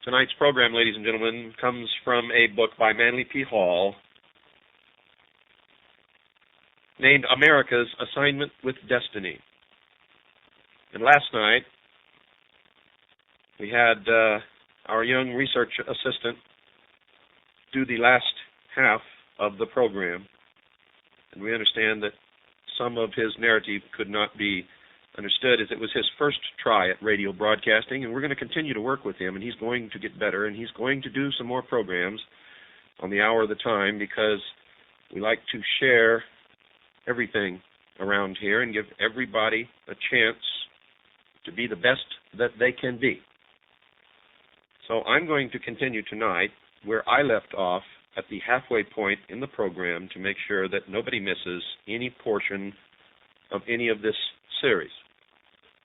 Tonight's program, ladies and gentlemen, comes from a book by Manly P. Hall named America's Assignment with Destiny. And last night, we had our young research assistant do the last half of the program. And we understand that some of his narrative could not be understood as it was his first try at radio broadcasting, and we're going to continue to work with him, and he's going to get better, and he's going to do some more programs on the hour of the time because we like to share everything around here and give everybody a chance to be the best that they can be. So I'm going to continue tonight where I left off at the halfway point in the program to make sure that nobody misses any portion of any of this series.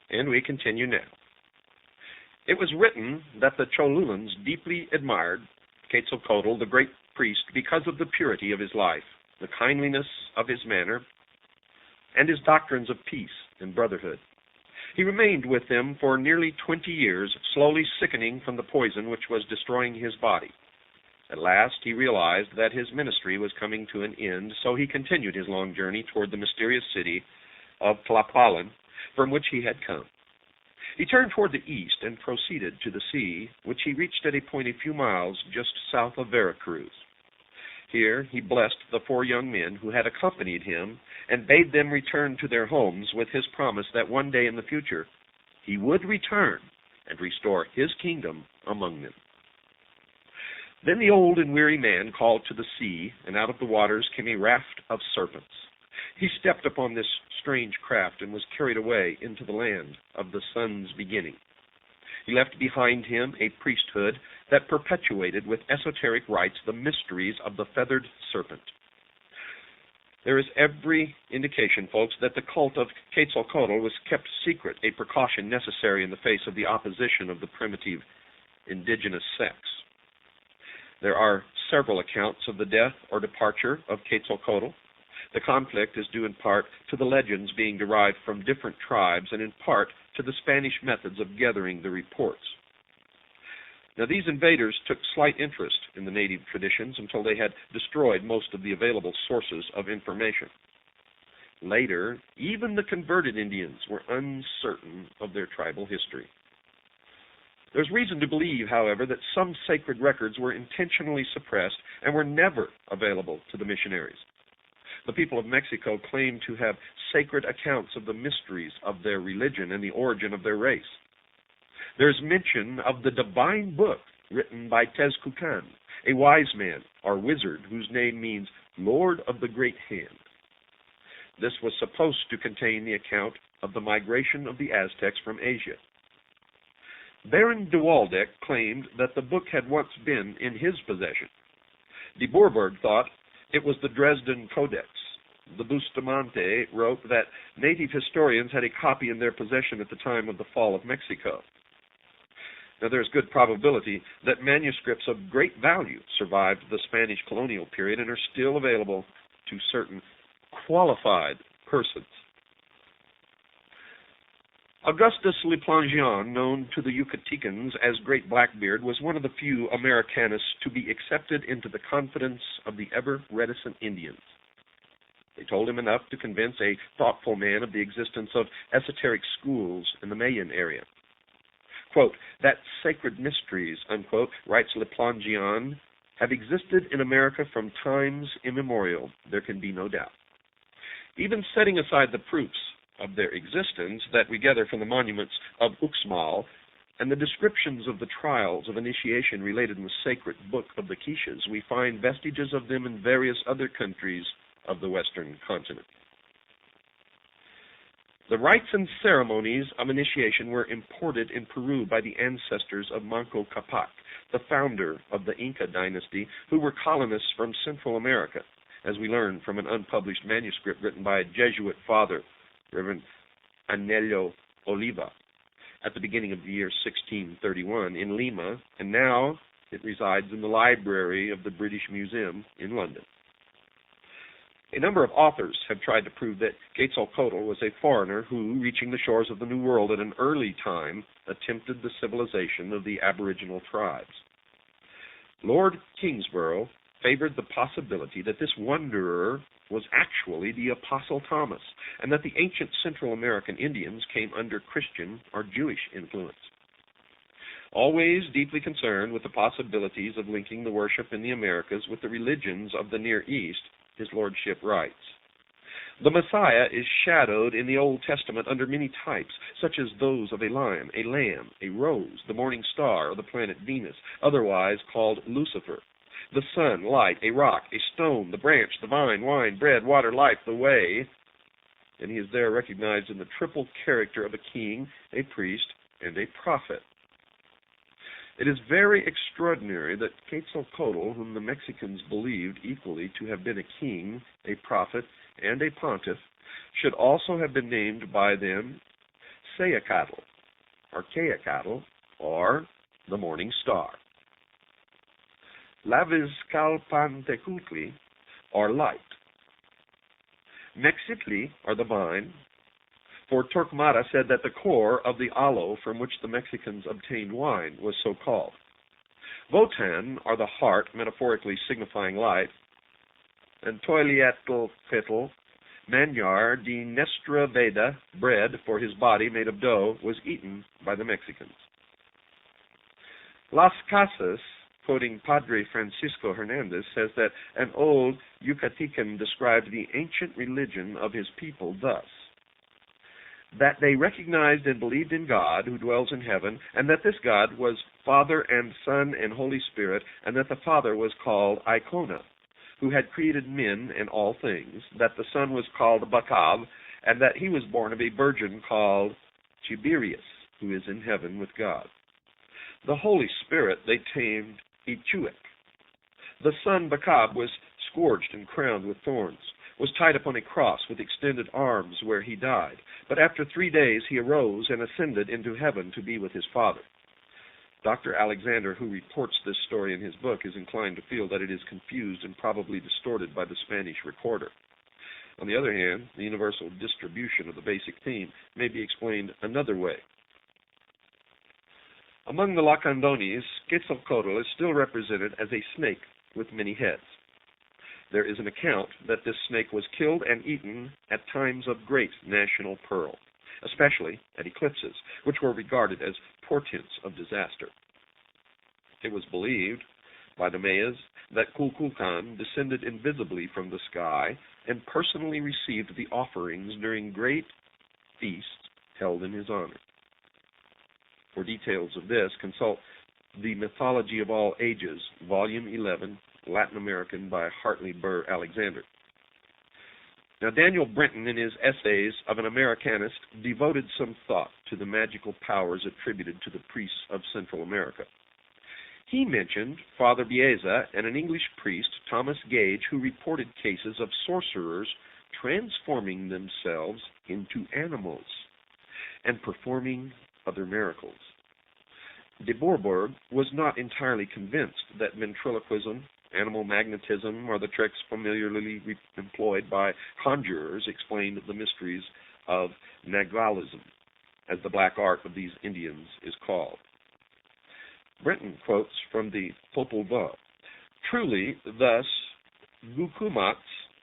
And we continue now. It was written that the Cholulans deeply admired Quetzalcoatl, the great priest, because of the purity of his life, the kindliness of his manner, and his doctrines of peace and brotherhood. He remained with them for nearly 20 years, slowly sickening from the poison which was destroying his body. At last, he realized that his ministry was coming to an end, so he continued his long journey toward the mysterious city of Tlapalan, from which he had come. He turned toward the east and proceeded to the sea, which he reached at a point a few miles just south of Veracruz. Here he blessed the 4 young men who had accompanied him and bade them return to their homes with his promise that one day in the future he would return and restore his kingdom among them. Then the old and weary man called to the sea, and out of the waters came a raft of serpents. He stepped upon this strange craft and was carried away into the land of the sun's beginning. He left behind him a priesthood that perpetuated with esoteric rites the mysteries of the feathered serpent. There is every indication, folks, that the cult of Quetzalcoatl was kept secret, a precaution necessary in the face of the opposition of the primitive indigenous sects. There are several accounts of the death or departure of Quetzalcoatl. The conflict is due in part to the legends being derived from different tribes and in part to the Spanish methods of gathering the reports. Now, these invaders took slight interest in the native traditions until they had destroyed most of the available sources of information. Later, even the converted Indians were uncertain of their tribal history. There's reason to believe, however, that some sacred records were intentionally suppressed and were never available to the missionaries. The people of Mexico claim to have sacred accounts of the mysteries of their religion and the origin of their race. There's mention of the divine book written by Tezcucan, a wise man or wizard whose name means Lord of the Great Hand. This was supposed to contain the account of the migration of the Aztecs from Asia. Baron de Waldeck claimed that the book had once been in his possession. De Bourbourg thought it was the Dresden Codex. The Bustamante wrote that native historians had a copy in their possession at the time of the fall of Mexico. Now, there's good probability that manuscripts of great value survived the Spanish colonial period and are still available to certain qualified persons. Augustus Leplangian, known to the Yucatecans as Great Blackbeard, was one of the few Americanists to be accepted into the confidence of the ever-reticent Indians. They told him enough to convince a thoughtful man of the existence of esoteric schools in the Mayan area. Quote, that sacred mysteries, unquote, writes Leplangian, have existed in America from times immemorial, there can be no doubt. Even setting aside the proofs of their existence that we gather from the monuments of Uxmal and the descriptions of the trials of initiation related in the sacred book of the Quiches, we find vestiges of them in various other countries of the Western continent. The rites and ceremonies of initiation were imported in Peru by the ancestors of Manco Capac, the founder of the Inca dynasty, who were colonists from Central America, as we learn from an unpublished manuscript written by a Jesuit father, Reverend Anelio Oliva, at the beginning of the year 1631 in Lima, and now it resides in the library of the British Museum in London. A number of authors have tried to prove that Quetzalcoatl was a foreigner who, reaching the shores of the New World at an early time, attempted the civilization of the aboriginal tribes. Lord Kingsborough favored the possibility that this wanderer was actually the Apostle Thomas, and that the ancient Central American Indians came under Christian or Jewish influence. Always deeply concerned with the possibilities of linking the worship in the Americas with the religions of the Near East, his lordship writes, "The Messiah is shadowed in the Old Testament under many types, such as those of a lion, a lamb, a rose, the morning star, or the planet Venus, otherwise called Lucifer, the sun, light, a rock, a stone, the branch, the vine, wine, bread, water, life, the way," and he is there recognized in the triple character of a king, a priest, and a prophet. It is very extraordinary that Quetzalcoatl, whom the Mexicans believed equally to have been a king, a prophet, and a pontiff, should also have been named by them Sayacatl, or Quetzalcoatl, or the morning star. Laviscalpantecutli, or light. Mexitli, or the vine, for Torquemada said that the core of the aloe from which the Mexicans obtained wine was so called. Votan, or the heart, metaphorically signifying light, and Toiliatl, Manyar de Nestra Veda, bread for his body made of dough, was eaten by the Mexicans. Las Casas, quoting Padre Francisco Hernandez, says that an old Yucatecan described the ancient religion of his people thus: that they recognized and believed in God who dwells in heaven, and that this God was Father and Son and Holy Spirit, and that the Father was called Icona, who had created men and all things, that the Son was called Bacab, and that he was born of a virgin called Tiberius, who is in heaven with God. The Holy Spirit they tamed Ichuic. The Son Bacab was scourged and crowned with thorns, was tied upon a cross with extended arms where he died. But after 3 days he arose and ascended into heaven to be with his Father. Dr. Alexander, who reports this story in his book, is inclined to feel that it is confused and probably distorted by the Spanish recorder. On the other hand, the universal distribution of the basic theme may be explained another way. Among the Lacandones, Quetzalcoatl is still represented as a snake with many heads. There is an account that this snake was killed and eaten at times of great national peril, especially at eclipses, which were regarded as portents of disaster. It was believed by the Mayans that Kukulkan descended invisibly from the sky and personally received the offerings during great feasts held in his honor. For details of this, consult The Mythology of All Ages, Volume 11, Latin American by Hartley Burr Alexander. Now, Daniel Brenton, in his Essays of an Americanist, devoted some thought to the magical powers attributed to the priests of Central America. He mentioned Father Bieza and an English priest, Thomas Gage, who reported cases of sorcerers transforming themselves into animals and performing other miracles. De Bourbourg was not entirely convinced that ventriloquism, animal magnetism, or the tricks familiarly employed by conjurers explained the mysteries of Nagualism, as the black art of these Indians is called. Brenton quotes from the Popol Vuh. Truly, thus, Gucumat's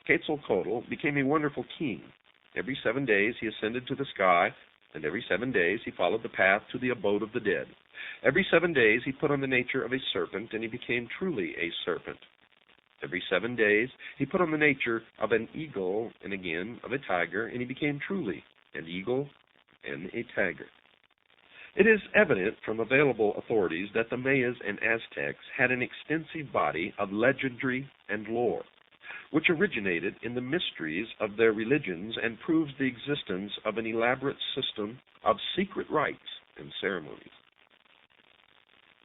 Quetzalcoatl became a wonderful king. Every 7 days he ascended to the sky, and every 7 days he followed the path to the abode of the dead. Every 7 days he put on the nature of a serpent, and he became truly a serpent. Every 7 days he put on the nature of an eagle, and again of a tiger, and he became truly an eagle and a tiger. It is evident from available authorities that the Mayas and Aztecs had an extensive body of legendary and lore, which originated in the mysteries of their religions and proves the existence of an elaborate system of secret rites and ceremonies.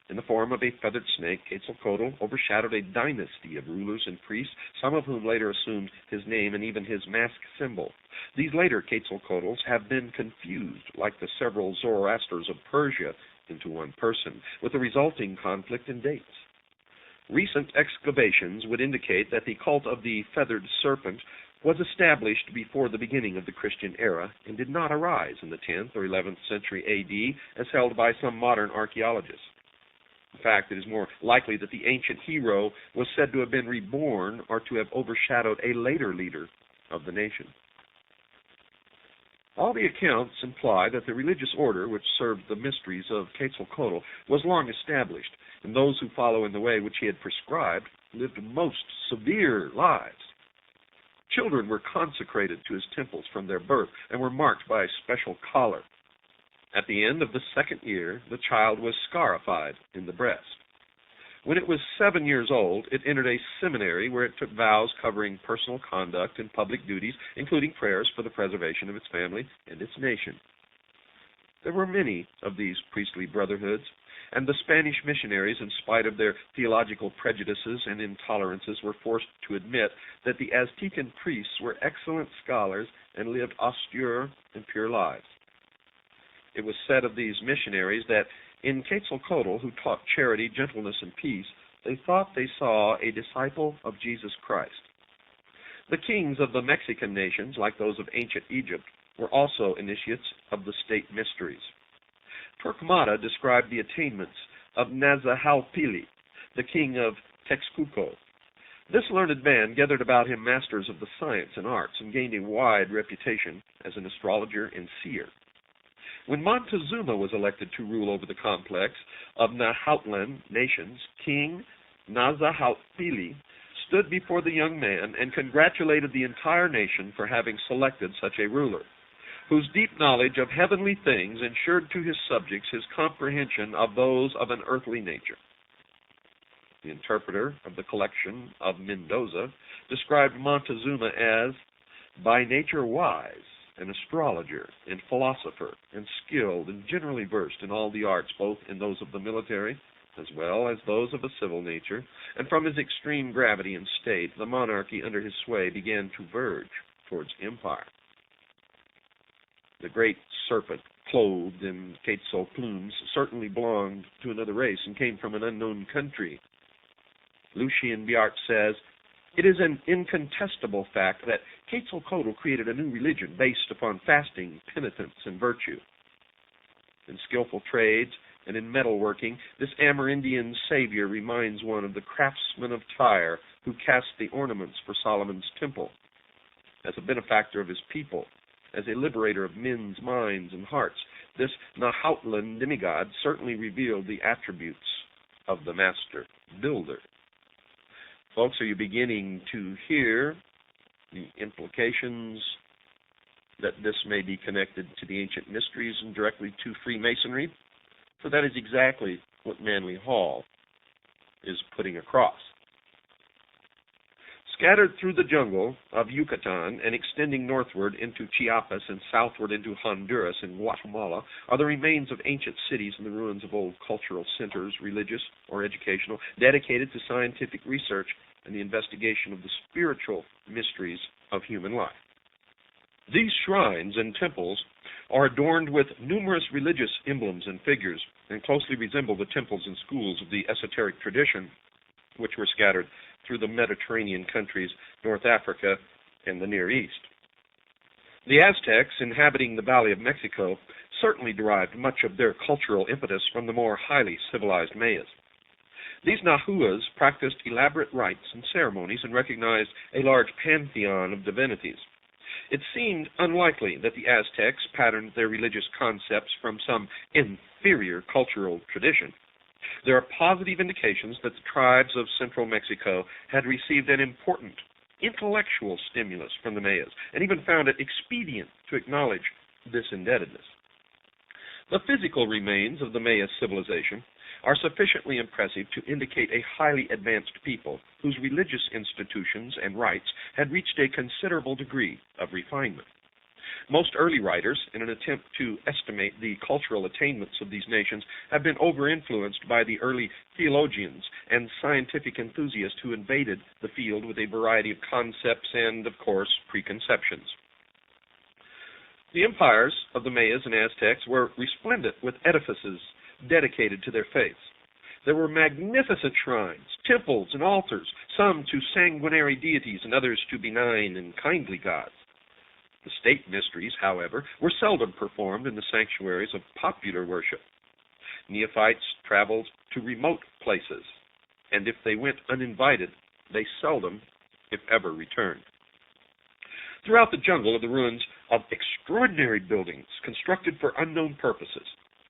In the form of a feathered snake, Quetzalcoatl overshadowed a dynasty of rulers and priests, some of whom later assumed his name and even his mask symbol. These later Quetzalcoatls have been confused, like the several Zoroasters of Persia, into one person, with the resulting conflict in dates. Recent excavations would indicate that the cult of the feathered serpent was established before the beginning of the Christian era and did not arise in the 10th or 11th century A.D. as held by some modern archaeologists. In fact, it is more likely that the ancient hero was said to have been reborn or to have overshadowed a later leader of the nation. All the accounts imply that the religious order which served the mysteries of Quetzalcoatl was long established, and those who follow in the way which he had prescribed lived most severe lives. Children were consecrated to his temples from their birth and were marked by a special collar. At the end of the second year, the child was scarified in the breast. When it was 7 years old, it entered a seminary where it took vows covering personal conduct and public duties, including prayers for the preservation of its family and its nation. There were many of these priestly brotherhoods, and the Spanish missionaries, in spite of their theological prejudices and intolerances, were forced to admit that the Aztecan priests were excellent scholars and lived austere and pure lives. It was said of these missionaries that in Quetzalcoatl, who taught charity, gentleness, and peace, they thought they saw a disciple of Jesus Christ. The kings of the Mexican nations, like those of ancient Egypt, were also initiates of the state mysteries. Torquemada described the attainments of Nazahalpili, the king of Texcoco. This learned man gathered about him masters of the science and arts and gained a wide reputation as an astrologer and seer. When Montezuma was elected to rule over the complex of Nahuatl nations, King Nazahalpili stood before the young man and congratulated the entire nation for having selected such a ruler, whose deep knowledge of heavenly things ensured to his subjects his comprehension of those of an earthly nature. The interpreter of the collection of Mendoza described Montezuma as, by nature wise, an astrologer and philosopher, and skilled and generally versed in all the arts, both in those of the military as well as those of a civil nature, and from his extreme gravity and state, the monarchy under his sway began to verge towards empire. The great serpent, clothed in quetzal plumes, certainly belonged to another race and came from an unknown country. Lucien Biart says, "It is an incontestable fact that Quetzalcoatl created a new religion based upon fasting, penitence, and virtue. In skillful trades and in metalworking, this Amerindian savior reminds one of the craftsman of Tyre who cast the ornaments for Solomon's temple. As a benefactor of his people, as a liberator of men's minds and hearts, this Nahuatl demigod certainly revealed the attributes of the master builder." Folks, are you beginning to hear the implications that this may be connected to the ancient mysteries and directly to Freemasonry? For that is exactly what Manly Hall is putting across. Scattered through the jungle of Yucatan and extending northward into Chiapas and southward into Honduras and Guatemala are the remains of ancient cities and the ruins of old cultural centers, religious or educational, dedicated to scientific research and the investigation of the spiritual mysteries of human life. These shrines and temples are adorned with numerous religious emblems and figures and closely resemble the temples and schools of the esoteric tradition which were scattered through the Mediterranean countries, North Africa, and the Near East. The Aztecs, inhabiting the Valley of Mexico, certainly derived much of their cultural impetus from the more highly civilized Mayas. These Nahuas practiced elaborate rites and ceremonies and recognized a large pantheon of divinities. It seemed unlikely that the Aztecs patterned their religious concepts from some inferior cultural tradition. There are positive indications that the tribes of central Mexico had received an important intellectual stimulus from the Mayas, and even found it expedient to acknowledge this indebtedness. The physical remains of the Maya civilization are sufficiently impressive to indicate a highly advanced people whose religious institutions and rites had reached a considerable degree of refinement. Most early writers, in an attempt to estimate the cultural attainments of these nations, have been over-influenced by the early theologians and scientific enthusiasts who invaded the field with a variety of concepts and, of course, preconceptions. The empires of the Mayas and Aztecs were resplendent with edifices dedicated to their faiths. There were magnificent shrines, temples, and altars, some to sanguinary deities and others to benign and kindly gods. The state mysteries, however, were seldom performed in the sanctuaries of popular worship. Neophytes traveled to remote places, and if they went uninvited, they seldom, if ever, returned. Throughout the jungle are the ruins of extraordinary buildings constructed for unknown purposes.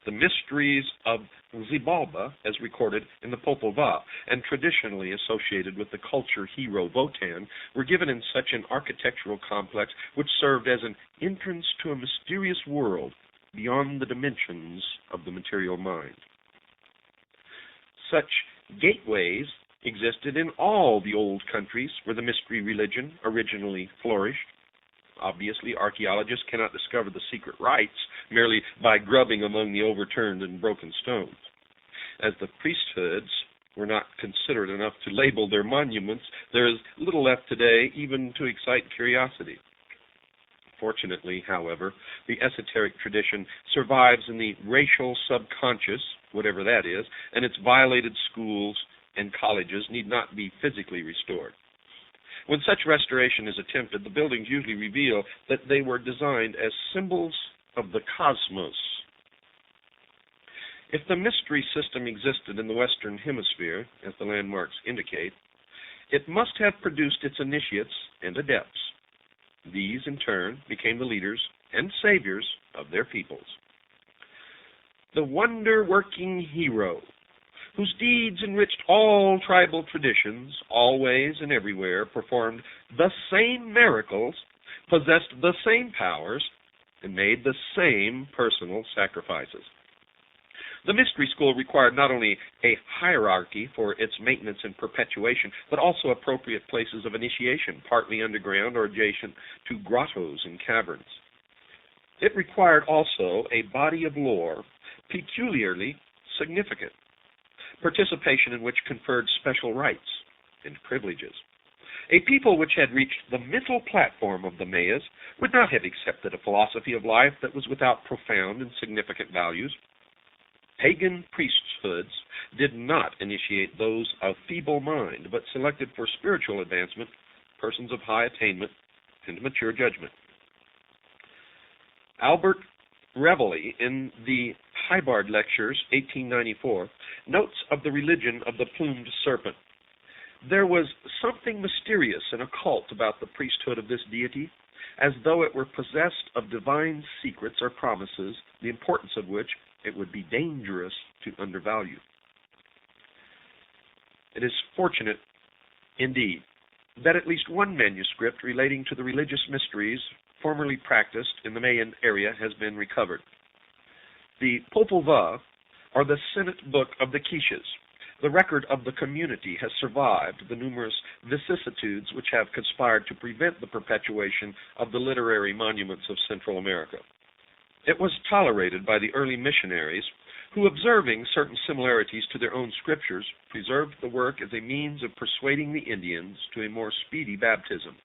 The mysteries of Xibalba, as recorded in the Popol Vuh, and traditionally associated with the culture hero Votan, were given in such an architectural complex which served as an entrance to a mysterious world beyond the dimensions of the material mind. Such gateways existed in all the old countries where the mystery religion originally flourished. Obviously, archaeologists cannot discover the secret rites merely by grubbing among the overturned and broken stones. As the priesthoods were not considerate enough to label their monuments, there is little left today even to excite curiosity. Fortunately, however, the esoteric tradition survives in the racial subconscious, whatever that is, and its violated schools and colleges need not be physically restored. When such restoration is attempted, the buildings usually reveal that they were designed as symbols of the cosmos. If the mystery system existed in the Western Hemisphere, as the landmarks indicate, it must have produced its initiates and adepts. These, in turn, became the leaders and saviors of their peoples. The wonder-working hero, whose deeds enriched all tribal traditions, always and everywhere performed the same miracles, possessed the same powers, and made the same personal sacrifices. The mystery school required not only a hierarchy for its maintenance and perpetuation, but also appropriate places of initiation, partly underground or adjacent to grottos and caverns. It required also a body of lore peculiarly significant, participation in which conferred special rights and privileges. A people which had reached the mental platform of the Mayas would not have accepted a philosophy of life that was without profound and significant values. Pagan priesthoods did not initiate those of feeble mind, but selected for spiritual advancement persons of high attainment and mature judgment. Albert Reveley, in the Hybard Lectures, 1894, notes of the religion of the plumed serpent. There was something mysterious and occult about the priesthood of this deity, as though it were possessed of divine secrets or promises, the importance of which it would be dangerous to undervalue. It is fortunate, indeed, that at least one manuscript relating to the religious mysteries formerly practiced in the Mayan area has been recovered. The Popol Vuh, or the Senate Book of the Quiches, the record of the community, has survived the numerous vicissitudes which have conspired to prevent the perpetuation of the literary monuments of Central America. It was tolerated by the early missionaries, who, observing certain similarities to their own scriptures, preserved the work as a means of persuading the Indians to a more speedy baptism.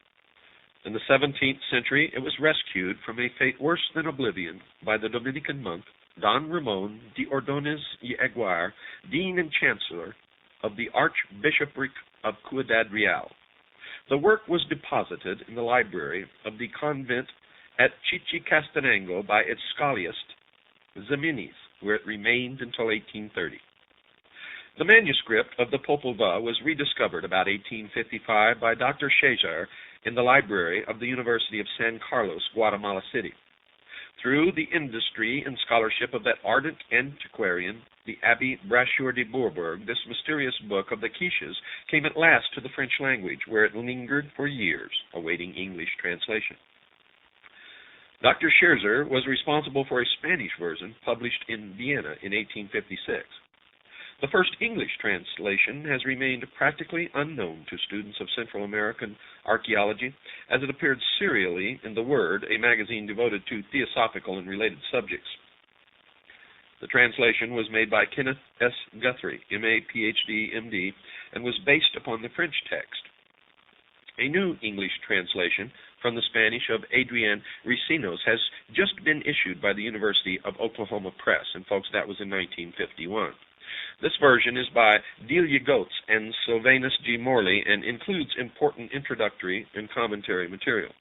In the 17th century, it was rescued from a fate worse than oblivion by the Dominican monk Don Ramon de Ordonez y Aguirre, Dean and Chancellor of the Archbishopric of Ciudad Real. The work was deposited in the library of the convent at Chichicastenango by its scholiast, Ximenes, where it remained until 1830. The manuscript of the Popol Vuh was rediscovered about 1855 by Dr. Cesar in the library of the University of San Carlos, Guatemala City. Through the industry and scholarship of that ardent antiquarian, the Abbé Brasseur de Bourbourg, this mysterious book of the Quiches came at last to the French language, where it lingered for years, awaiting English translation. Dr. Scherzer was responsible for a Spanish version published in Vienna in 1856. The first English translation has remained practically unknown to students of Central American archaeology, as it appeared serially in The Word, a magazine devoted to theosophical and related subjects. The translation was made by Kenneth S. Guthrie, M.A., Ph.D., M.D., and was based upon the French text. A new English translation from the Spanish of Adrian Ricinos has just been issued by the University of Oklahoma Press, and folks, that was in 1951. This version is by Delia Goetz and Sylvanus G. Morley and includes important introductory and commentary material.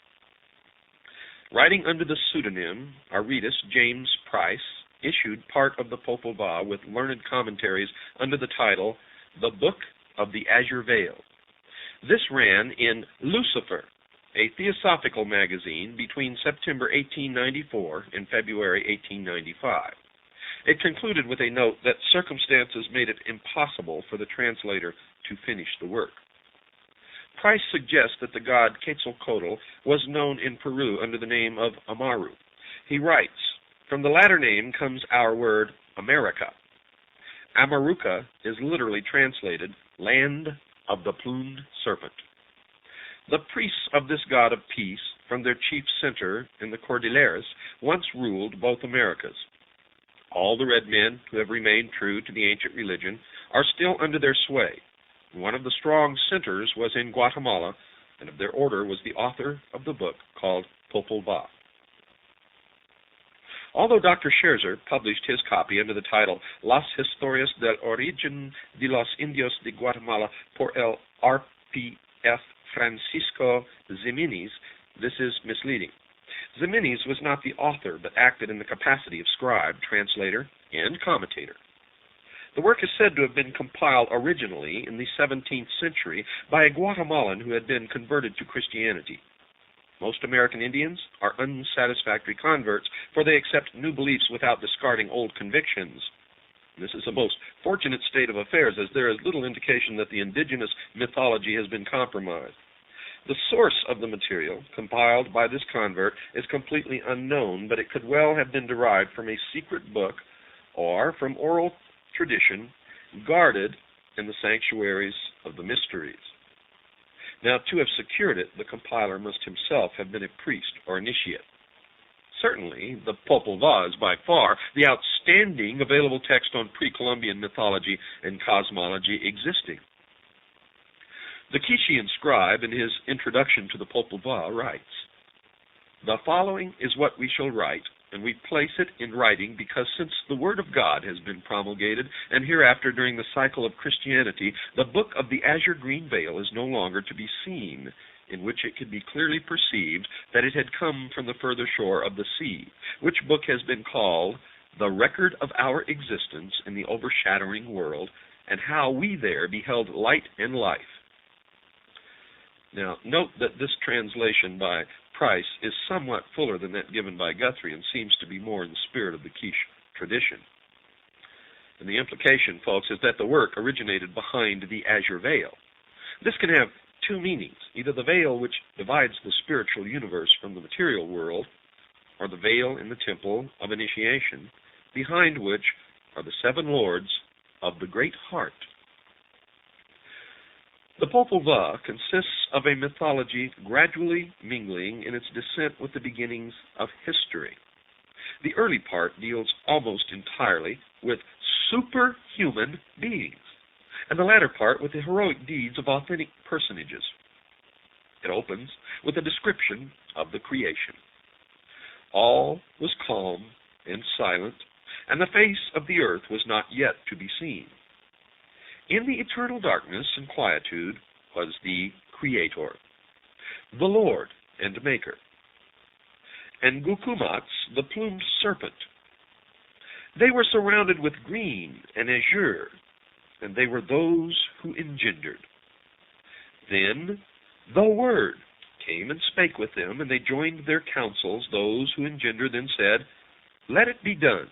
Writing under the pseudonym Aretas James Price, issued part of the Popol Vuh with learned commentaries under the title The Book of the Azure Veil. This ran in Lucifer, a theosophical magazine, between September 1894 and February 1895. It concluded with a note that circumstances made it impossible for the translator to finish the work. Price suggests that the god Quetzalcoatl was known in Peru under the name of Amaru. He writes, "From the latter name comes our word America. Amaruca is literally translated, land of the plumed serpent. The priests of this god of peace, from their chief center in the Cordilleras, once ruled both Americas. All the red men who have remained true to the ancient religion are still under their sway. One of the strong centers was in Guatemala, and of their order was the author of the book called Popol Vuh." Although Dr. Scherzer published his copy under the title Las Historias del Origen de los Indios de Guatemala por el R.P.F. Francisco Ximenes, this is misleading. Ximenes was not the author, but acted in the capacity of scribe, translator, and commentator. The work is said to have been compiled originally in the 17th century by a Guatemalan who had been converted to Christianity. Most American Indians are unsatisfactory converts, for they accept new beliefs without discarding old convictions. This is a most fortunate state of affairs, as there is little indication that the indigenous mythology has been compromised. The source of the material, compiled by this convert, is completely unknown, but it could well have been derived from a secret book or from oral tradition guarded in the sanctuaries of the mysteries. Now, to have secured it, the compiler must himself have been a priest or initiate. Certainly, the Popol Vuh is by far the outstanding available text on pre-Columbian mythology and cosmology existing. The Quichean scribe, in his introduction to the Popol Vuh, writes, "The following is what we shall write, and we place it in writing because since the Word of God has been promulgated, and hereafter during the cycle of Christianity, the book of the azure green veil is no longer to be seen, in which it could be clearly perceived that it had come from the further shore of the sea, which book has been called the record of our existence in the overshadowing world, and how we there beheld light and life." Now, note that this translation by Price is somewhat fuller than that given by Guthrie and seems to be more in the spirit of the Quiche tradition. And the implication, folks, is that the work originated behind the azure veil. This can have two meanings, either the veil which divides the spiritual universe from the material world, or the veil in the temple of initiation, behind which are the seven lords of the great heart. The Popol Vuh consists of a mythology gradually mingling in its descent with the beginnings of history. The early part deals almost entirely with superhuman beings, and the latter part with the heroic deeds of authentic personages. It opens with a description of the creation. All was calm and silent, and the face of the earth was not yet to be seen. In the eternal darkness and quietude was the Creator, the Lord and Maker, and Gukumats, the plumed serpent. They were surrounded with green and azure, and they were those who engendered. Then the Word came and spake with them, and they joined their counsels. Those who engendered then said, "Let it be done.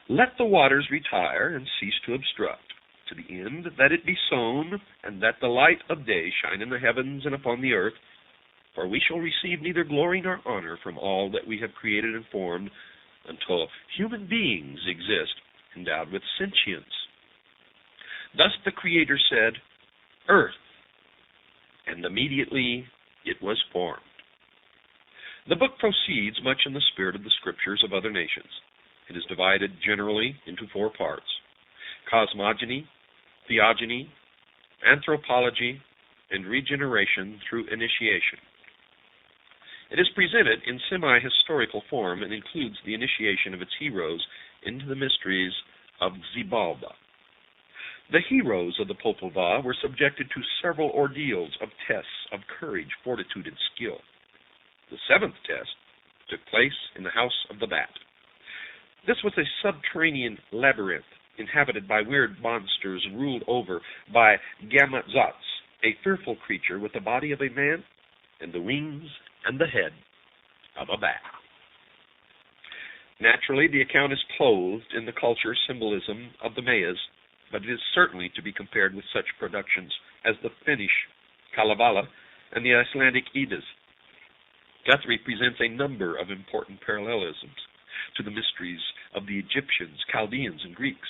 Let the waters retire and cease to obstruct, to the end that it be sown, and that the light of day shine in the heavens and upon the earth. For we shall receive neither glory nor honor from all that we have created and formed, until human beings exist, endowed with sentience." Thus the Creator said, "Earth," and immediately it was formed. The book proceeds much in the spirit of the scriptures of other nations. It is divided generally into four parts: cosmogony, theogony, anthropology, and regeneration through initiation. It is presented in semi-historical form and includes the initiation of its heroes into the mysteries of Xibalba. The heroes of the Popol Vuh were subjected to several ordeals of tests of courage, fortitude, and skill. The seventh test took place in the House of the Bat. This was a subterranean labyrinth inhabited by weird monsters ruled over by Gamatzotz, a fearful creature with the body of a man and the wings and the head of a bat. Naturally, the account is clothed in the culture symbolism of the Mayas, but it is certainly to be compared with such productions as the Finnish Kalevala and the Icelandic Eddas. Guthrie presents a number of important parallelisms to the mysteries of the Egyptians, Chaldeans, and Greeks.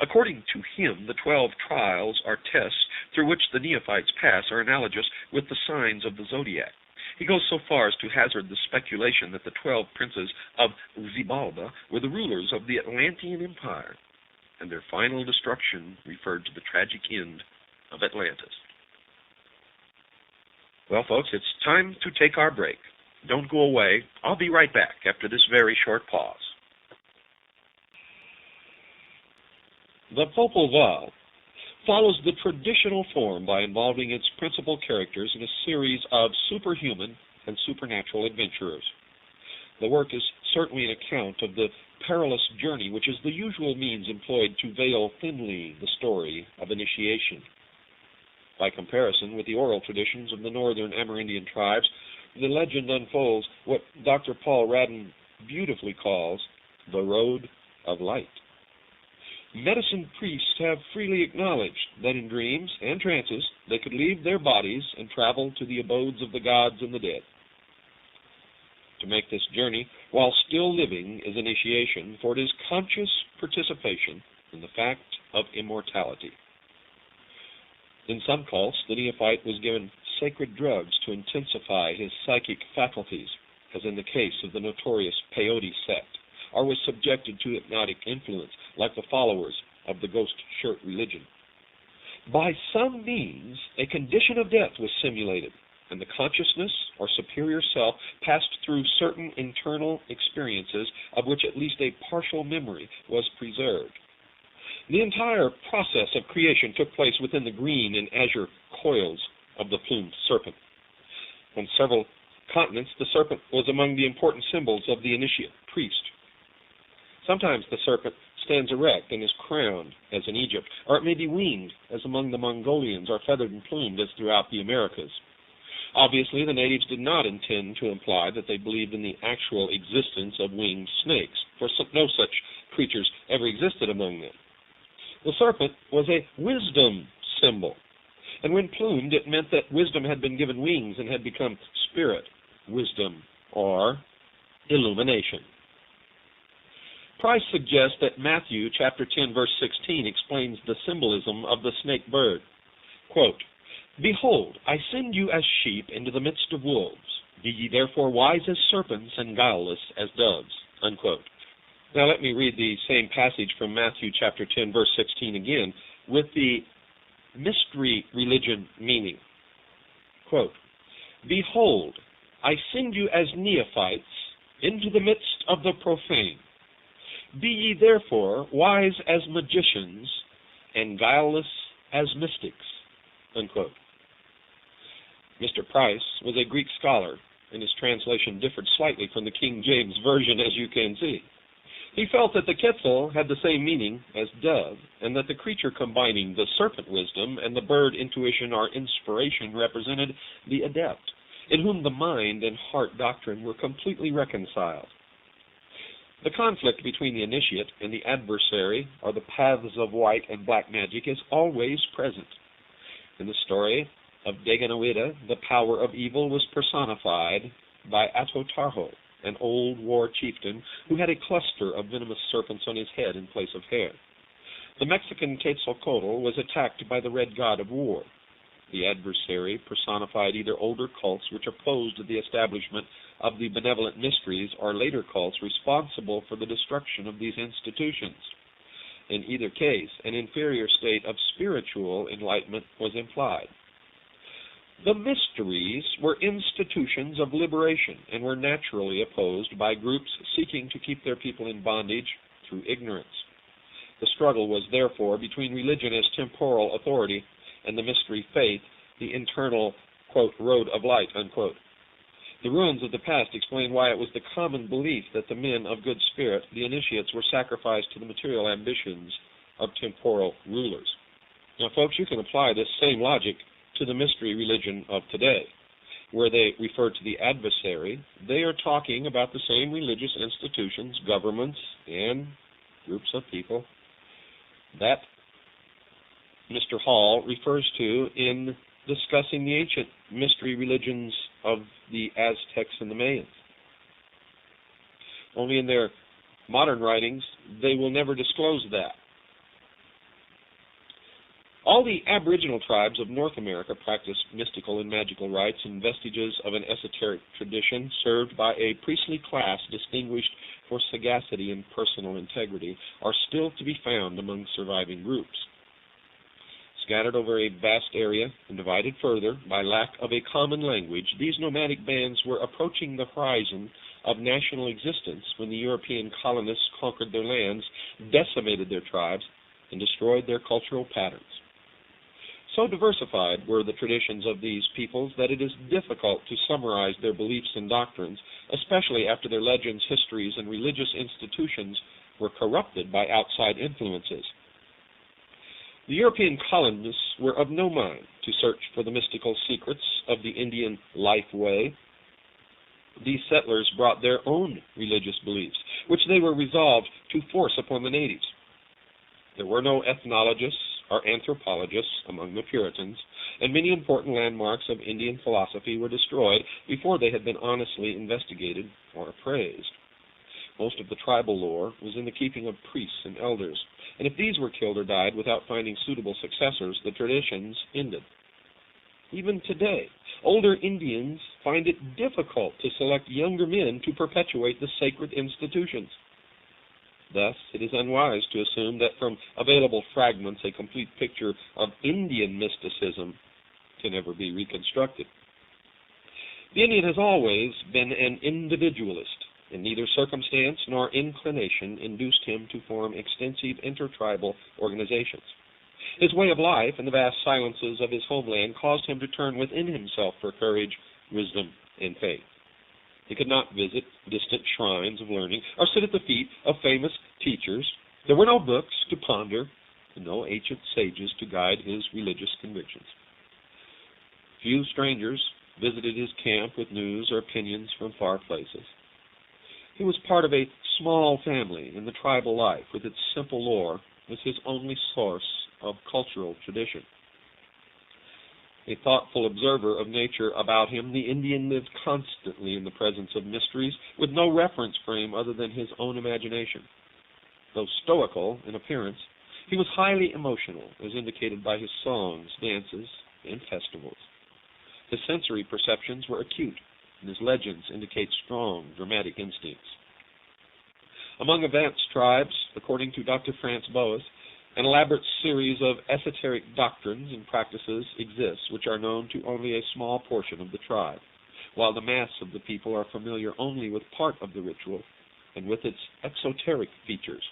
According to him, the 12 trials or tests through which the neophytes pass are analogous with the signs of the zodiac. He goes so far as to hazard the speculation that the 12 princes of Xibalba were the rulers of the Atlantean Empire, and their final destruction referred to the tragic end of Atlantis. Well, folks, it's time to take our break. Don't go away. I'll be right back after this very short pause. The Popol Vuh follows the traditional form by involving its principal characters in a series of superhuman and supernatural adventurers. The work is certainly an account of the perilous journey which is the usual means employed to veil thinly the story of initiation. By comparison with the oral traditions of the northern Amerindian tribes, the legend unfolds what Dr. Paul Radden beautifully calls the road of light. Medicine priests have freely acknowledged that in dreams and trances they could leave their bodies and travel to the abodes of the gods and the dead. To make this journey while still living is initiation, for it is conscious participation in the fact of immortality. In some cults, the neophyte was given sacred drugs to intensify his psychic faculties, as in the case of the notorious peyote sect, or was subjected to hypnotic influence, like the followers of the ghost shirt religion. By some means, a condition of death was simulated, and the consciousness or superior self passed through certain internal experiences of which at least a partial memory was preserved. The entire process of creation took place within the green and azure coils of the plumed serpent. On several continents, the serpent was among the important symbols of the initiate priest. Sometimes the serpent stands erect and is crowned, as in Egypt, or it may be winged, as among the Mongolians, or feathered and plumed, as throughout the Americas. Obviously, the natives did not intend to imply that they believed in the actual existence of winged snakes, for no such creatures ever existed among them. The serpent was a wisdom symbol, and when plumed, it meant that wisdom had been given wings and had become spirit, wisdom, or illumination. Price suggests that Matthew chapter 10, verse 16 explains the symbolism of the snake bird. Quote, "Behold, I send you as sheep into the midst of wolves. Be ye therefore wise as serpents and guileless as doves." Unquote. Now let me read the same passage from Matthew chapter 10, verse 16 again, with the mystery religion meaning. Quote, "Behold, I send you as neophytes into the midst of the profane. Be ye therefore wise as magicians and guileless as mystics." Unquote. Mr. Price was a Greek scholar, and his translation differed slightly from the King James Version, as you can see. He felt that the Quetzal had the same meaning as dove, and that the creature combining the serpent wisdom and the bird intuition or inspiration represented the adept, in whom the mind and heart doctrine were completely reconciled. The conflict between the initiate and the adversary, or the paths of white and black magic, is always present. In the story of Daganoweda, the power of evil was personified by Atotarho, an old war chieftain who had a cluster of venomous serpents on his head in place of hair. The Mexican Quetzalcoatl was attacked by the red god of war. The adversary personified either older cults which opposed the establishment of the benevolent mysteries or later cults responsible for the destruction of these institutions. In either case, an inferior state of spiritual enlightenment was implied. The mysteries were institutions of liberation and were naturally opposed by groups seeking to keep their people in bondage through ignorance. The struggle was therefore between religion as temporal authority and the mystery faith, the internal, quote, road of light, unquote. The ruins of the past explain why it was the common belief that the men of good spirit, the initiates, were sacrificed to the material ambitions of temporal rulers. Now, folks, you can apply this same logic to the mystery religion of today. Where they refer to the adversary, they are talking about the same religious institutions, governments, and groups of people that Mr. Hall refers to in discussing the ancient mystery religions of the Aztecs and the Mayans. Only in their modern writings, they will never disclose that. All the aboriginal tribes of North America practice mystical and magical rites and vestiges of an esoteric tradition served by a priestly class distinguished for sagacity and personal integrity are still to be found among surviving groups. Scattered over a vast area and divided further by lack of a common language, these nomadic bands were approaching the horizon of national existence when the European colonists conquered their lands, decimated their tribes, and destroyed their cultural patterns. So diversified were the traditions of these peoples that it is difficult to summarize their beliefs and doctrines, especially after their legends, histories, and religious institutions were corrupted by outside influences. The European colonists were of no mind to search for the mystical secrets of the Indian life way. These settlers brought their own religious beliefs, which they were resolved to force upon the natives. There were no ethnologists or anthropologists among the Puritans, and many important landmarks of Indian philosophy were destroyed before they had been honestly investigated or appraised. Most of the tribal lore was in the keeping of priests and elders, and if these were killed or died without finding suitable successors, the traditions ended. Even today, older Indians find it difficult to select younger men to perpetuate the sacred institutions. Thus, it is unwise to assume that from available fragments a complete picture of Indian mysticism can ever be reconstructed. The Indian has always been an individualist, and neither circumstance nor inclination induced him to form extensive intertribal organizations. His way of life and the vast silences of his homeland caused him to turn within himself for courage, wisdom, and faith. He could not visit distant shrines of learning or sit at the feet of famous teachers. There were no books to ponder and no ancient sages to guide his religious convictions. Few strangers visited his camp with news or opinions from far places. He was part of a small family, and the tribal life, with its simple lore, was his only source of cultural tradition. A thoughtful observer of nature about him, the Indian lived constantly in the presence of mysteries, with no reference frame other than his own imagination. Though stoical in appearance, he was highly emotional, as indicated by his songs, dances, and festivals. His sensory perceptions were acute, and his legends indicate strong dramatic instincts. Among advanced tribes, according to Dr. Franz Boas, an elaborate series of esoteric doctrines and practices exists which are known to only a small portion of the tribe, while the mass of the people are familiar only with part of the ritual and with its exoteric features.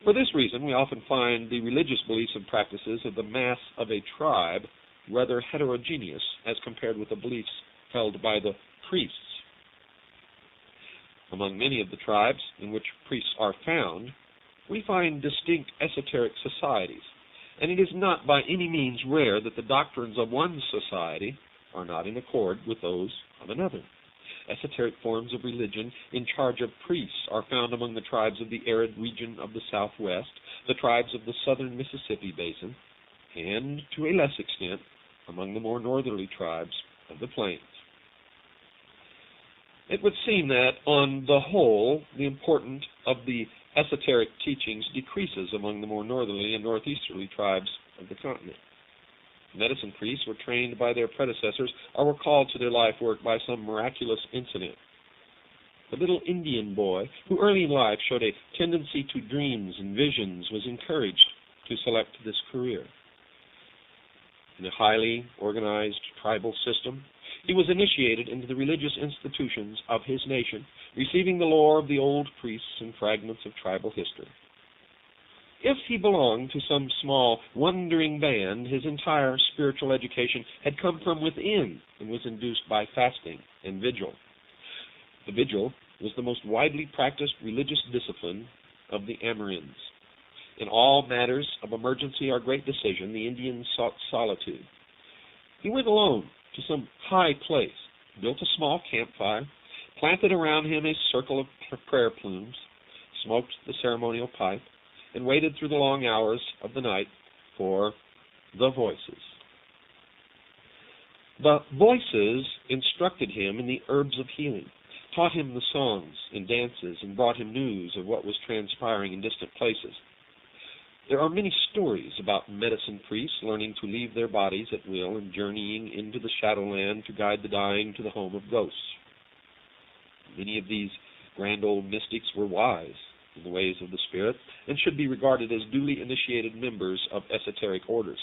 For this reason, we often find the religious beliefs and practices of the mass of a tribe rather heterogeneous as compared with the beliefs held by the priests. Among many of the tribes in which priests are found, we find distinct esoteric societies, and it is not by any means rare that the doctrines of one society are not in accord with those of another. Esoteric forms of religion in charge of priests are found among the tribes of the arid region of the Southwest, the tribes of the southern Mississippi Basin, and, to a less extent, among the more northerly tribes of the plains. It would seem that, on the whole, the importance of the esoteric teachings decreases among the more northerly and northeasterly tribes of the continent. Medicine priests were trained by their predecessors or were called to their life work by some miraculous incident. The little Indian boy, who early in life showed a tendency to dreams and visions, was encouraged to select this career. In a highly organized tribal system, he was initiated into the religious institutions of his nation, receiving the lore of the old priests and fragments of tribal history. If he belonged to some small, wandering band, his entire spiritual education had come from within and was induced by fasting and vigil. The vigil was the most widely practiced religious discipline of the Amerins. In all matters of emergency or great decision, the Indian sought solitude. He went alone to some high place, built a small campfire, planted around him a circle of prayer plumes, smoked the ceremonial pipe, and waited through the long hours of the night for the voices. The voices instructed him in the herbs of healing, taught him the songs and dances, and brought him news of what was transpiring in distant places. There are many stories about medicine priests learning to leave their bodies at will and journeying into the shadowland to guide the dying to the home of ghosts. Many of these grand old mystics were wise in the ways of the spirit and should be regarded as duly initiated members of esoteric orders.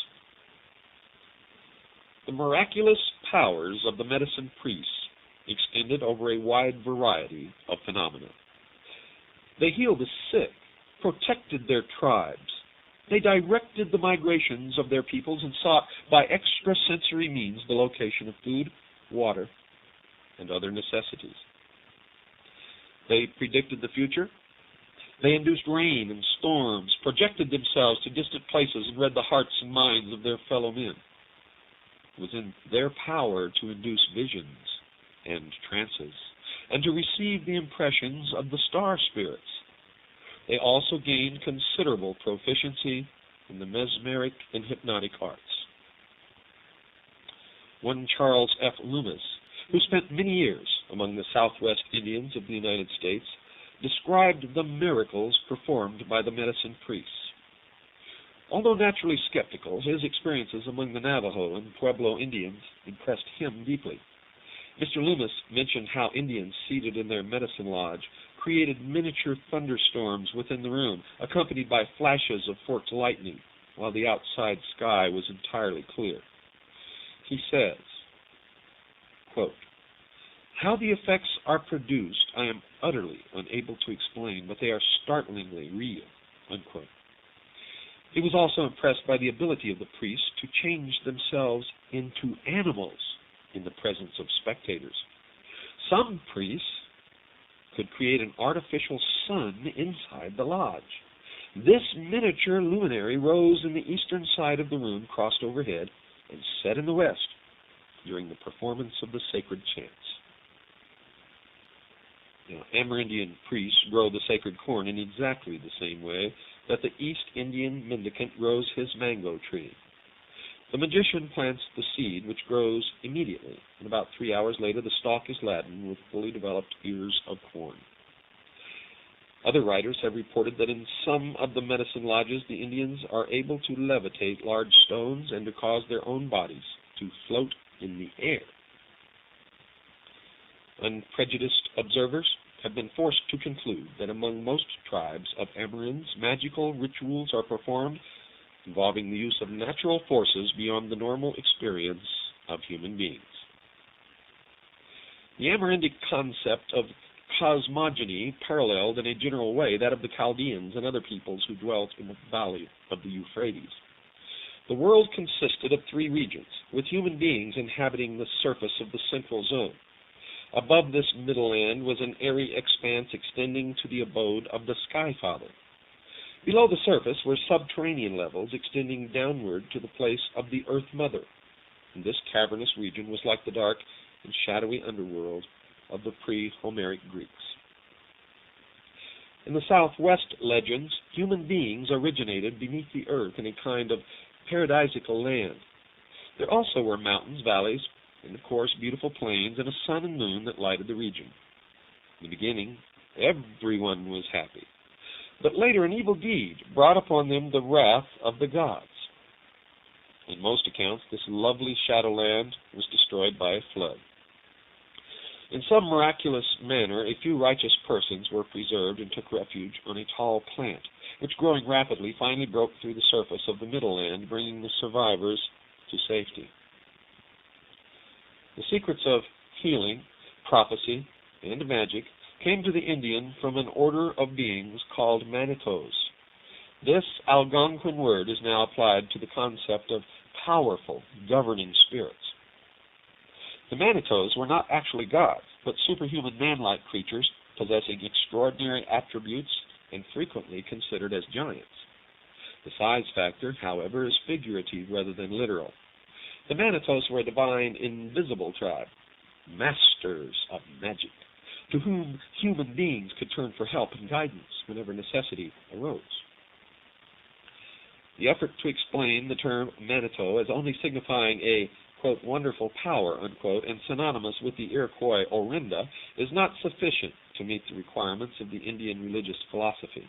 The miraculous powers of the medicine priests extended over a wide variety of phenomena. They healed the sick, protected their tribes. They directed the migrations of their peoples and sought by extrasensory means the location of food, water, and other necessities. They predicted the future. They induced rain and storms, projected themselves to distant places, and read the hearts and minds of their fellow men. It was in their power to induce visions and trances, and to receive the impressions of the star spirits. They also gained considerable proficiency in the mesmeric and hypnotic arts. One Charles F. Loomis, who spent many years among the Southwest Indians of the United States, described the miracles performed by the medicine priests. Although naturally skeptical, his experiences among the Navajo and Pueblo Indians impressed him deeply. Mr. Loomis mentioned how Indians seated in their medicine lodge created miniature thunderstorms within the room, accompanied by flashes of forked lightning, while the outside sky was entirely clear. He says, quote, "How the effects are produced I am utterly unable to explain, but they are startlingly real," unquote. He was also impressed by the ability of the priests to change themselves into animals in the presence of spectators. Some priests could create an artificial sun inside the lodge. This miniature luminary rose in the eastern side of the room, crossed overhead, and set in the west during the performance of the sacred chants. Amerindian priests grow the sacred corn in exactly the same way that the East Indian mendicant grows his mango tree. The magician plants the seed, which grows immediately, and about 3 hours later the stalk is laden with fully developed ears of corn. Other writers have reported that in some of the medicine lodges the Indians are able to levitate large stones and to cause their own bodies to float in the air. Unprejudiced observers have been forced to conclude that among most tribes of Amerins, magical rituals are performed involving the use of natural forces beyond the normal experience of human beings. The Amerindic concept of cosmogony paralleled in a general way that of the Chaldeans and other peoples who dwelt in the valley of the Euphrates. The world consisted of 3 regions, with human beings inhabiting the surface of the central zone. Above this middle end was an airy expanse extending to the abode of the Sky Father. Below the surface were subterranean levels extending downward to the place of the Earth Mother. And this cavernous region was like the dark and shadowy underworld of the pre-Homeric Greeks. In the Southwest legends, human beings originated beneath the earth in a kind of paradisical land. There also were mountains, valleys, and of course beautiful plains, and a sun and moon that lighted the region. In the beginning, everyone was happy. But later an evil deed brought upon them the wrath of the gods. In most accounts, this lovely shadowland was destroyed by a flood. In some miraculous manner, a few righteous persons were preserved and took refuge on a tall plant, which growing rapidly finally broke through the surface of the middle land, bringing the survivors to safety. The secrets of healing, prophecy, and magic came to the Indian from an order of beings called Manitos. This Algonquin word is now applied to the concept of powerful, governing spirits. The Manitos were not actually gods, but superhuman man-like creatures possessing extraordinary attributes and frequently considered as giants. The size factor, however, is figurative rather than literal. The Manitos were a divine, invisible tribe, masters of magic, to whom human beings could turn for help and guidance whenever necessity arose. The effort to explain the term Manito as only signifying a, quote, wonderful power, unquote, and synonymous with the Iroquois Orinda is not sufficient to meet the requirements of the Indian religious philosophy.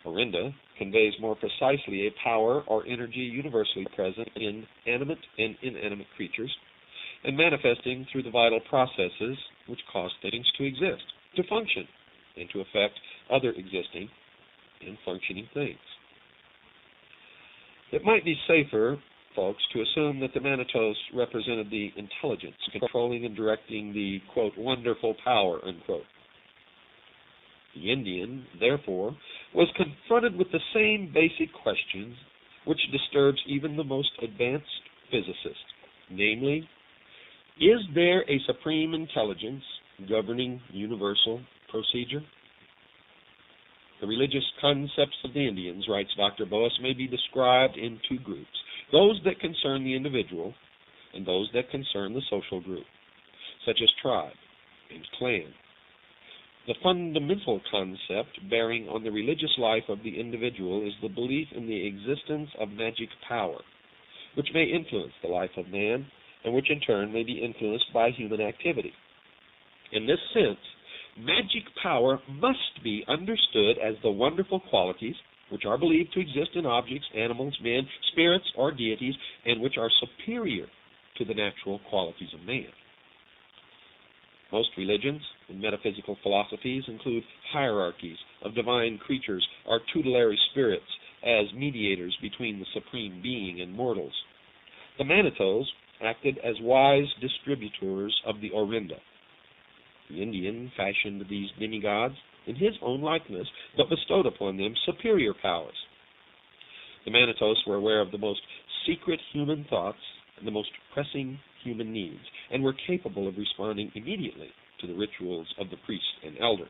Orinda conveys more precisely a power or energy universally present in animate and inanimate creatures, and manifesting through the vital processes which cause things to exist, to function, and to affect other existing and functioning things. It might be safer, folks, to assume that the Manitos represented the intelligence controlling and directing the, quote, wonderful power, unquote. The Indian, therefore, was confronted with the same basic questions which disturbs even the most advanced physicist, namely, is there a supreme intelligence governing universal procedure? The religious concepts of the Indians, writes Dr. Boas, may be described in two groups, those that concern the individual and those that concern the social group, such as tribe and clan. The fundamental concept bearing on the religious life of the individual is the belief in the existence of magic power, which may influence the life of man and which in turn may be influenced by human activity. In this sense, magic power must be understood as the wonderful qualities which are believed to exist in objects, animals, men, spirits, or deities, and which are superior to the natural qualities of man. Most religions and metaphysical philosophies include hierarchies of divine creatures or tutelary spirits as mediators between the supreme being and mortals. The Manitos acted as wise distributors of the Orinda. The Indian fashioned these demigods in his own likeness, but bestowed upon them superior powers. The Manitos were aware of the most secret human thoughts and the most pressing human needs, and were capable of responding immediately to the rituals of the priests and elders.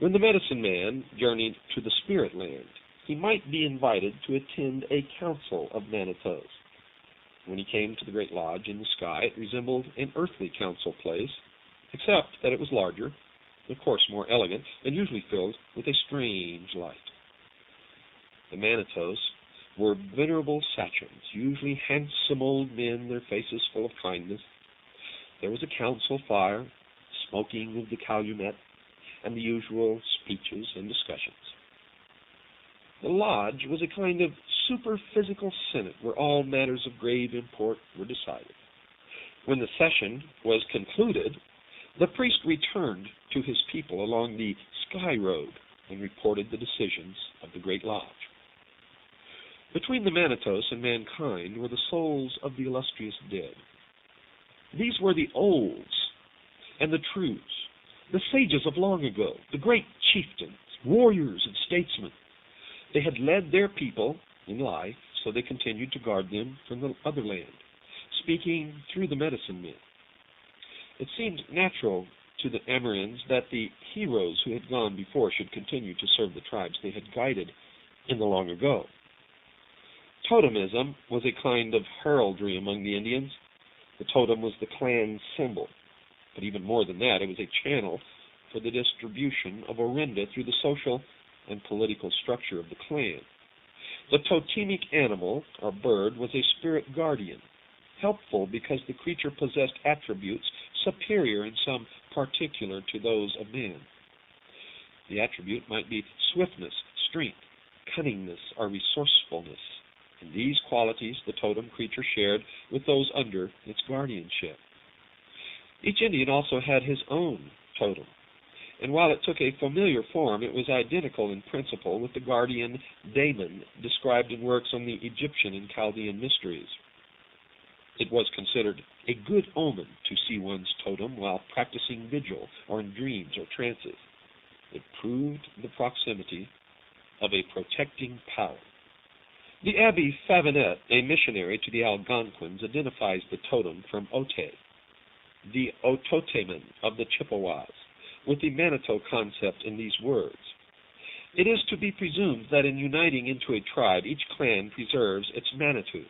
When the medicine man journeyed to the spirit land, he might be invited to attend a council of Manitos. When he came to the great lodge in the sky, it resembled an earthly council place, except that it was larger, of course more elegant, and usually filled with a strange light. The Manitos were venerable sachems, usually handsome old men, their faces full of kindness. There was a council fire, smoking of the calumet, and the usual speeches and discussions. The lodge was a kind of superphysical senate where all matters of grave import were decided. When the session was concluded, the priest returned to his people along the sky road and reported the decisions of the great lodge. Between the Manitos and mankind were the souls of the illustrious dead. These were the olds and the trues, the sages of long ago, the great chieftains, warriors, and statesmen. They had led their people in life, so they continued to guard them from the other land, speaking through the medicine men. It seemed natural to the Amaruns that the heroes who had gone before should continue to serve the tribes they had guided in the long ago. Totemism was a kind of heraldry among the Indians. The totem was the clan symbol, but even more than that, it was a channel for the distribution of Orinda through the social and political structure of the clan. The totemic animal, or bird, was a spirit guardian, helpful because the creature possessed attributes superior in some particular to those of man. The attribute might be swiftness, strength, cunningness, or resourcefulness. And these qualities the totem creature shared with those under its guardianship. Each Indian also had his own totem, and while it took a familiar form, it was identical in principle with the guardian daemon described in works on the Egyptian and Chaldean mysteries. It was considered a good omen to see one's totem while practicing vigil or in dreams or trances. It proved the proximity of a protecting power. The Abbé Favinet, a missionary to the Algonquins, identifies the totem from Ote, the Ototemen of the Chippewas, with the Manitou concept in these words. It is to be presumed that in uniting into a tribe, each clan preserves its Manitou,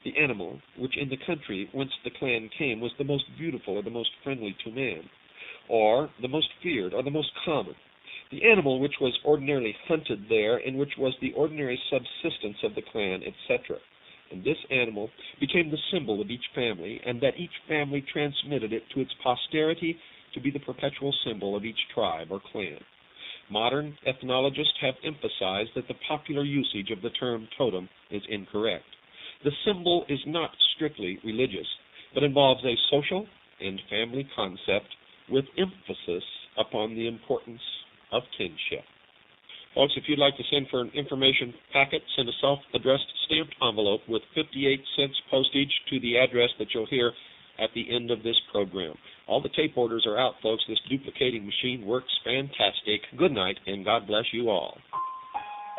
the animal which in the country whence the clan came was the most beautiful or the most friendly to man, or the most feared or the most common, the animal which was ordinarily hunted there and which was the ordinary subsistence of the clan, etc. And this animal became the symbol of each family, and that each family transmitted it to its posterity to be the perpetual symbol of each tribe or clan. Modern ethnologists have emphasized that the popular usage of the term totem is incorrect. The symbol is not strictly religious, but involves a social and family concept with emphasis upon the importance of kinship. Folks, if you'd like to send for an information packet, send a self-addressed stamped envelope with 58 cents postage to the address that you'll hear at the end of this program. All the tape orders are out, folks. This duplicating machine works fantastic. Good night, and God bless you all.